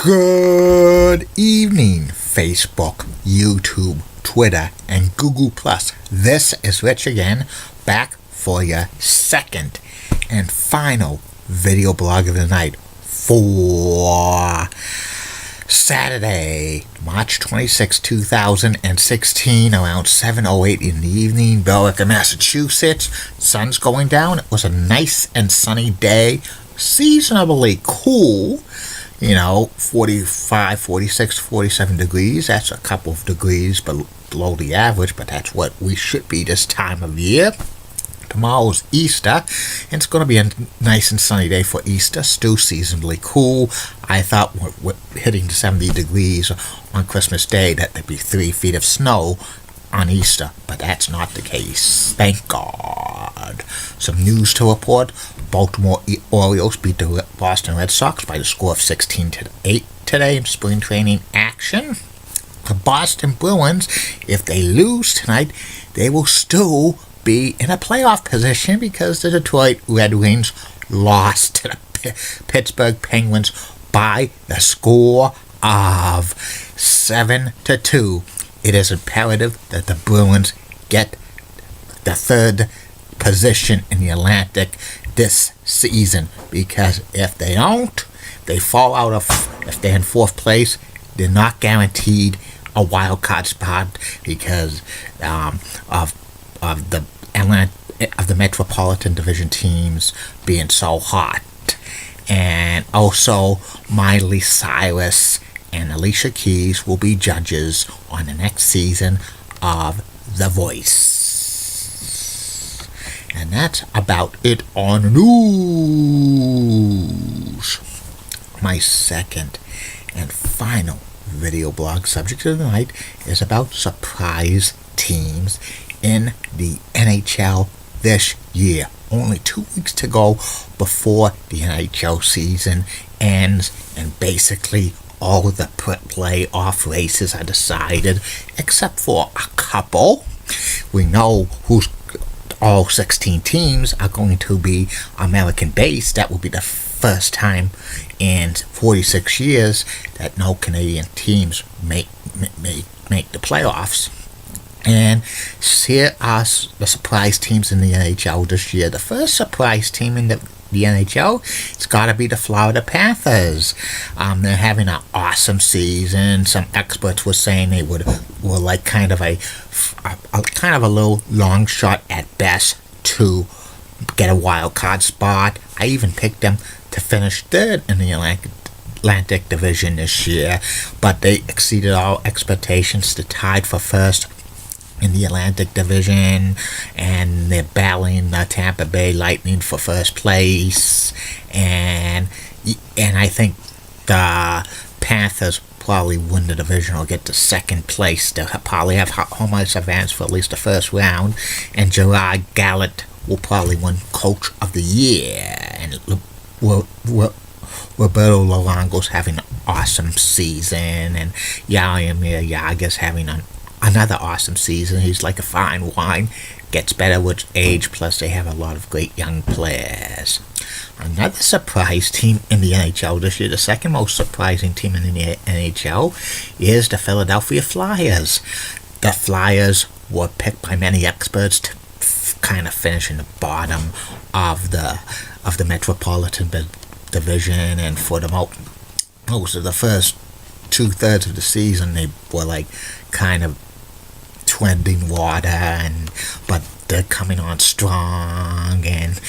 Good evening, Facebook, YouTube, Twitter, and Google+. This is Rich again, back for your second and final video blog of the night for Saturday, March 26, 2016, around 7:08 in the evening, Billerica, Massachusetts. Sun's going down. It was a nice and sunny day, seasonably cool. 45, 46, 47 degrees. That's a couple of degrees below the average, but that's what we should be this time of year. Tomorrow's Easter, and it's going to be a nice and sunny day for Easter. Still seasonably cool. I thought we're hitting 70 degrees on Christmas Day, that there'd be 3 feet of snow on Easter, but that's not the case. Thank God. Some news to report. Baltimore Orioles beat the Boston Red Sox by the score of 16-8 today in spring training action. The Boston Bruins, if they lose tonight, they will still be in a playoff position because the Detroit Red Wings lost to the Pittsburgh Penguins by the score of 7-2. It is imperative that the Bruins get the third position in the Atlantic this season, because if they don't, they fall out of, if they're in fourth place, they're not guaranteed a wild card spot because of the Metropolitan Division teams being so hot. And also Miley Cyrus and Alicia Keys will be judges on the next season of The Voice. And that's about it on news. My second and final video blog subject of the night is about surprise teams in the NHL this year. Only 2 weeks to go before the NHL season ends, and basically all of the playoff races are decided, except for a couple. We know who's all 16 teams are going to be American-based. That will be the first time in 46 years that no Canadian teams make the playoffs. And here are the surprise teams in the NHL this year. The first surprise team in the NHL, it's got to be the Florida Panthers. They're having an awesome season. Some experts were saying they were like kind of a little long shot at best to get a wild card spot. I even picked them to finish third in the Atlantic Division this year, but they exceeded all expectations. They're tied for first in the Atlantic Division, and they're battling the Tampa Bay Lightning for first place, and I think the Panthers probably win the division or get to second place. They'll probably have home ice advance for at least the first round, and Gerard Gallant will probably win Coach of the Year, and Roberto Luongo's having an awesome season, and Jaromir Jagr's having another awesome season. He's like a fine wine, gets better with age, plus they have a lot of great young players. Another surprise team in the NHL this year, the second most surprising team in the NHL, is the Philadelphia Flyers. The Flyers were picked by many experts to kind of finish in the bottom of the Metropolitan Division, and for the most of the first 2/3 of the season, they were like kind of trending water, but they're coming on strong, and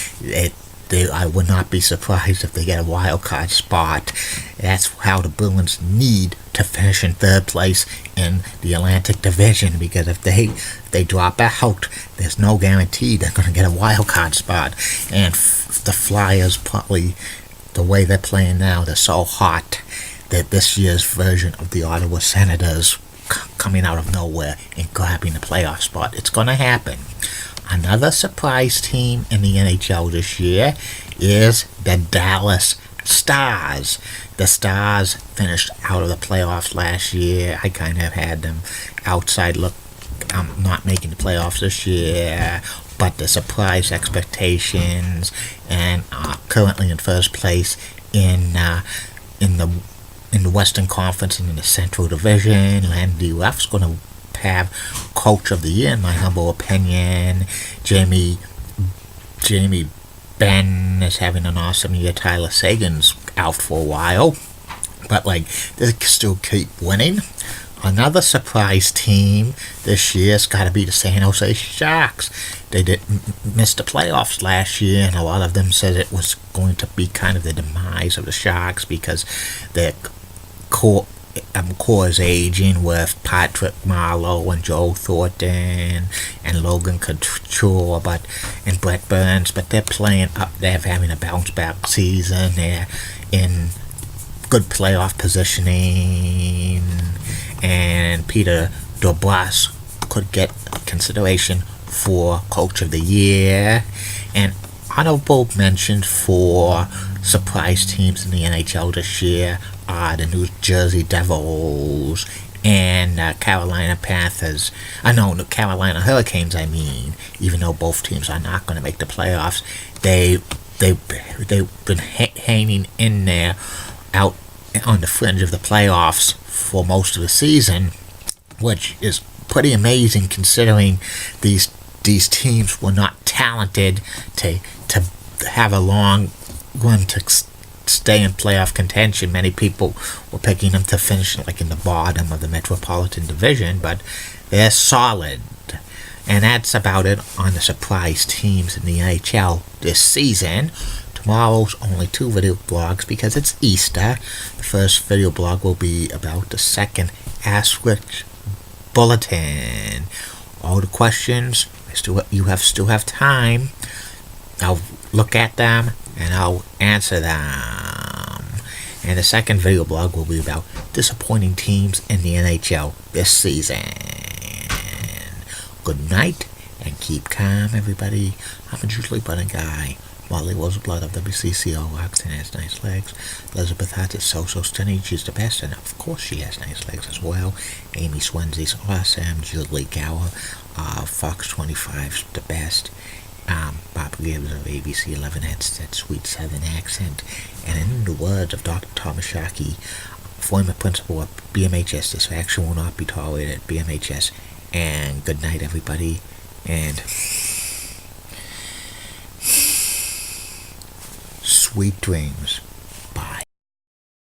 I would not be surprised if they get a wild card spot. That's how the Bruins need to finish in third place in the Atlantic Division, because if they drop out, there's no guarantee they're going to get a wild card spot. And the Flyers, probably the way they're playing now, they're so hot that this year's version of the Ottawa Senators coming out of nowhere and grabbing the playoff spot. It's going to happen. Another surprise team in the NHL this year is the Dallas Stars. The Stars finished out of the playoffs last year. I kind of had them outside look. Not making the playoffs this year, but the surprise expectations, and currently in first place in the in the Western Conference and in the Central Division, and the ref's going to have Coach of the Year, in my humble opinion. Jamie Benn is having an awesome year. Tyler Sagan's out for a while, but like they still keep winning. Another surprise team this year's got to be the San Jose Sharks. They didn't miss the playoffs last year, and a lot of them said it was going to be kind of the demise of the Sharks because their core is aging with Patrick Marleau and Joe Thornton and Logan Couture and Brett Burns, but they're playing up. They're having a bounce back season. They're in good playoff positioning, and Peter Dobras could get consideration for Coach of the Year. And honorable mentions for surprise teams in the NHL this year are the New Jersey Devils and Carolina Panthers. The Carolina Hurricanes, even though both teams are not going to make the playoffs, they've been hanging in there out on the fringe of the playoffs for most of the season, which is pretty amazing considering these teams were not talented to have a long run to stay in playoff contention. Many people were picking them to finish like in the bottom of the Metropolitan Division, but they're solid. And that's about it on the surprise teams in the NHL this season. Tomorrow's only 2 video blogs because it's Easter. The first video blog will be about the second Asterisk Bulletin. All the questions, you still have time. I'll look at them and I'll answer them. And the second video blog will be about disappointing teams in the NHL this season. Good night and keep calm, everybody. I'm a Julie Bunning guy. Molly Roseblood of WCCO Roxanne has nice legs. Elizabeth Hart is so stunning. She's the best, and of course she has nice legs as well. Amy Swense's awesome. Julie Gower, Fox 25's the best. Bob Gibbs of ABC 11 has that sweet southern accent. And in the words of Dr. Thomas Shockey, former principal of BMHS, this action will not be tolerated at BMHS. And good night, everybody. And sweet dreams.